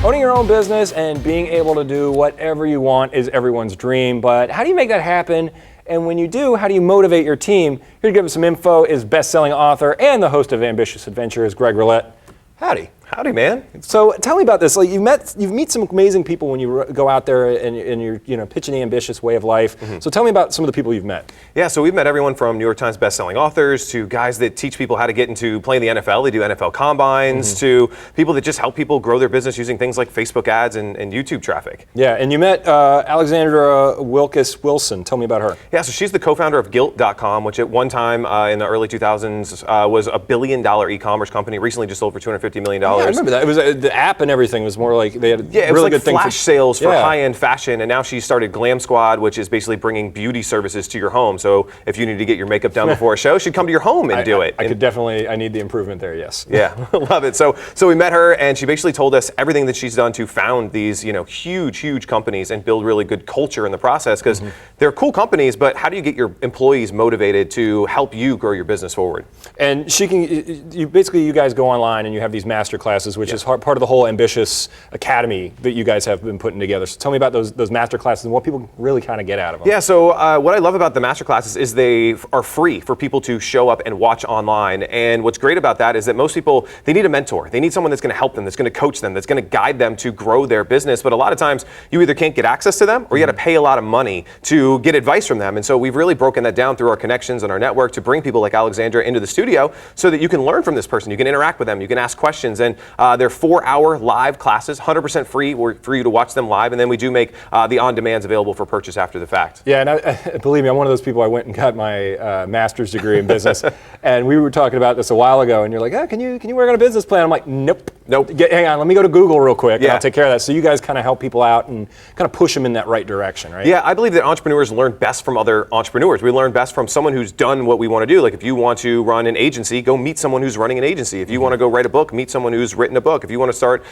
Owning your own business and being able to do whatever you want is everyone's dream, but how do you make that happen? And when you do, how do you motivate your team? Here to give us some info is best-selling author and the host of Ambitious Adventures, Greg Roulette. Howdy. Howdy, man. So tell me about this. Like you meet some amazing people when you go out there and you're pitching the ambitious way of life. Mm-hmm. So tell me about some of the people you've met. Yeah, so we've met everyone from New York Times best-selling authors to guys that teach people how to get into playing the NFL. They do NFL combines to people that just help people grow their business using things like Facebook ads and YouTube traffic. Yeah, and you met Alexandra Wilkes Wilson. Tell me about her. Yeah, so she's the co-founder of Gilt.com, which at one time in the early 2000s was a $1 billion e-commerce company. Recently just sold for $250 million. Yeah, I remember that. It was the app and everything was more like they had it really was good things. Flash sales for high-end fashion, and now she started Glam Squad, which is basically bringing beauty services to your home. So if you need to get your makeup done before a show, she'd come to your home and do it. I need the improvement there. Yes. Yeah, love it. So we met her, and she basically told us everything that she's done to found these huge companies and build really good culture in the process, because they're cool companies. But how do you get your employees motivated to help you grow your business forward? And you guys go online and you have these master classes, which is part of the whole Ambitious Academy that you guys have been putting together. So tell me about those master classes and what people really kind of get out of them. Yeah, so what I love about the master classes is they are free for people to show up and watch online. And what's great about that is that most people, they need a mentor. They need someone that's going to help them, that's going to coach them, that's going to guide them to grow their business. But a lot of times you either can't get access to them or you got to pay a lot of money to get advice from them. And so we've really broken that down through our connections and our network to bring people like Alexandra into the studio so that you can learn from this person. You can interact with them. You can ask questions. And they're 4-hour live classes, 100% free for you to watch them live, and then we do make the on-demands available for purchase after the fact. Yeah, and believe me, I'm one of those people. I went and got my master's degree in business, and we were talking about this a while ago, and you're like, can you work on a business plan? I'm like, nope. Hang on, let me go to Google real quick, and I'll take care of that. So you guys kind of help people out and kind of push them in that right direction, right? Yeah, I believe that entrepreneurs learn best from other entrepreneurs. We learn best from someone who's done what we want to do. Like if you want to run an agency, go meet someone who's running an agency. If you want to go write a book, meet someone who's written a book. If you want to start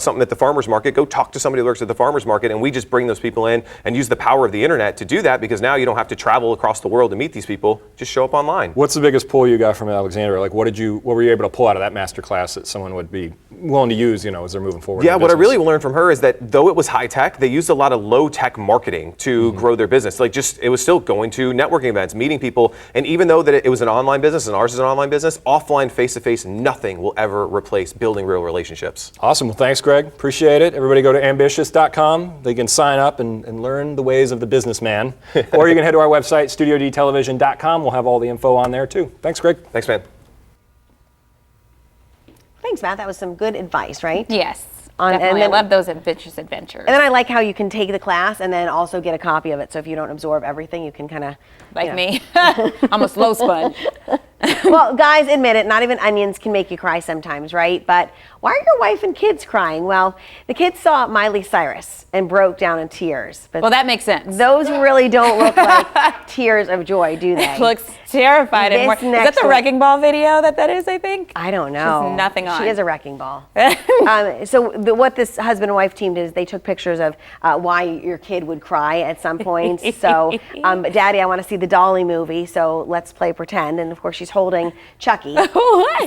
something at the farmer's market, go talk to somebody who works at the farmer's market, and we just bring those people in and use the power of the internet to do that, because now you don't have to travel across the world to meet these people. Just show up online. What's the biggest pull you got from Alexandra? Like what were you able to pull out of that master class that someone would be willing to use, as they're moving forward? Yeah, what I really learned from her is that though it was high tech, they used a lot of low tech marketing to grow their business. It was still going to networking events, meeting people, and even though that it was an online business and ours is an online business, offline face-to-face, nothing will ever replace building real relationships. Awesome. Well, thanks, Greg. Appreciate it. Everybody go to ambitious.com. They can sign up and learn the ways of the businessman. Or you can head to our website, studiodtelevision.com. We'll have all the info on there, too. Thanks, Greg. Thanks, man. Thanks, Matt. That was some good advice, right? Yes. Definitely. I love those Ambitious Adventures. And then I like how you can take the class and then also get a copy of it. So if you don't absorb everything, you can kind of... Like me. I'm a slow sponge. Well, guys, admit it, not even onions can make you cry sometimes, right? But why are your wife and kids crying? Well, the kids saw Miley Cyrus and broke down in tears. But well, that makes sense. Those really don't look like tears of joy, do they? It looks terrified. Is that the Wrecking Ball video that is, I think? I don't know. There's nothing on. She is a wrecking ball. What this husband and wife team did is they took pictures of why your kid would cry at some point. So, Daddy, I want to see the Dolly movie, so let's play pretend. And of course, she's holding Chucky.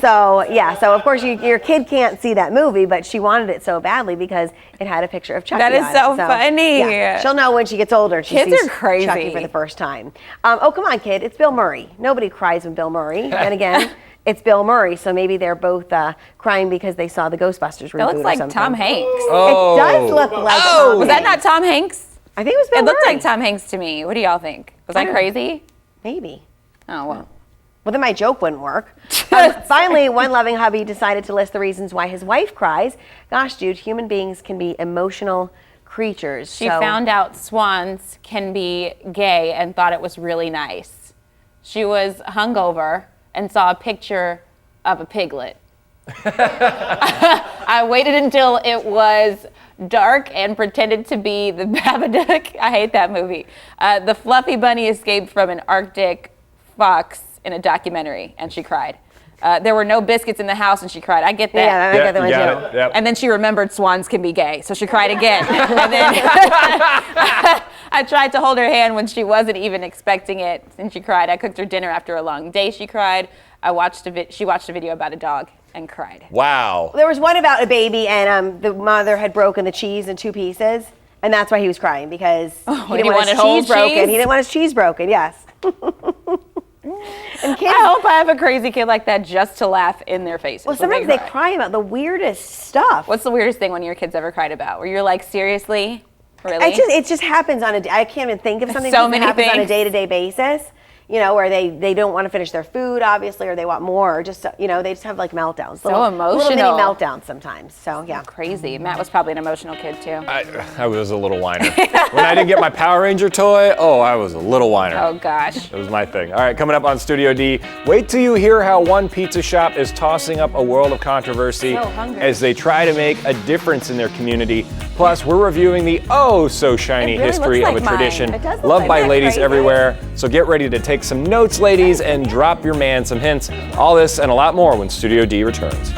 So of course your kid can't see that movie, but she wanted it so badly because it had a picture of Chucky. That is so funny. Yeah, she'll know when she gets older. Kids sees are crazy. Chucky for the first time. Oh, come on, kid. It's Bill Murray. Nobody cries when Bill Murray. And again, it's Bill Murray, so maybe they're both crying because they saw the Ghostbusters reboot. It looks like Tom Hanks. Oh. It does look like Tom Hanks. Was that not Tom Hanks? I think it was Bill Murray. It looked like Tom Hanks to me. What do y'all think? Was I crazy? Maybe. Oh, well. Well, then my joke wouldn't work. Finally, one loving hubby decided to list the reasons why his wife cries. Gosh, dude, human beings can be emotional creatures. She found out swans can be gay and thought it was really nice. She was hungover and saw a picture of a piglet. I waited until it was dark and pretended to be the Babadook. I hate that movie. The fluffy bunny escaped from an Arctic fox in a documentary, and she cried. There were no biscuits in the house, and she cried. I get that. Yeah, I get that one too. Yep. And then she remembered swans can be gay, so she cried again. And then I tried to hold her hand when she wasn't even expecting it, and she cried. I cooked her dinner after a long day. She cried. She watched a video about a dog. and cried. Wow. There was one about a baby, and the mother had broken the cheese in 2 pieces, and that's why he was crying, because he didn't want his whole cheese broken. cheese? He didn't want his cheese broken. Yes. And kids, I hope I have a crazy kid like that just to laugh in their faces. well, when sometimes they cry about the weirdest stuff. What's the weirdest thing one of your kids ever cried about? Where you're like, seriously? Really? It just happens on I can't even think of something So because many it happens on a things. day-to-day basis. You know, where they don't want to finish their food, obviously, or they want more, or just, you know, they just have like meltdowns. Little mini emotional. meltdowns sometimes. So, yeah. Crazy. Matt was probably an emotional kid too. I was a little whiner. When I didn't get my Power Ranger toy, I was a little whiner. Oh gosh. That was my thing. All right, coming up on Studio D, wait till you hear how one pizza shop is tossing up a world of controversy So hungry. as they try to make a difference in their community. Plus, we're reviewing the so shiny It really history looks of a like mine. tradition It does look loved like by that. ladies Crazy. everywhere. So get ready to take some notes, ladies, and drop your man some hints. All this and a lot more when Studio D returns.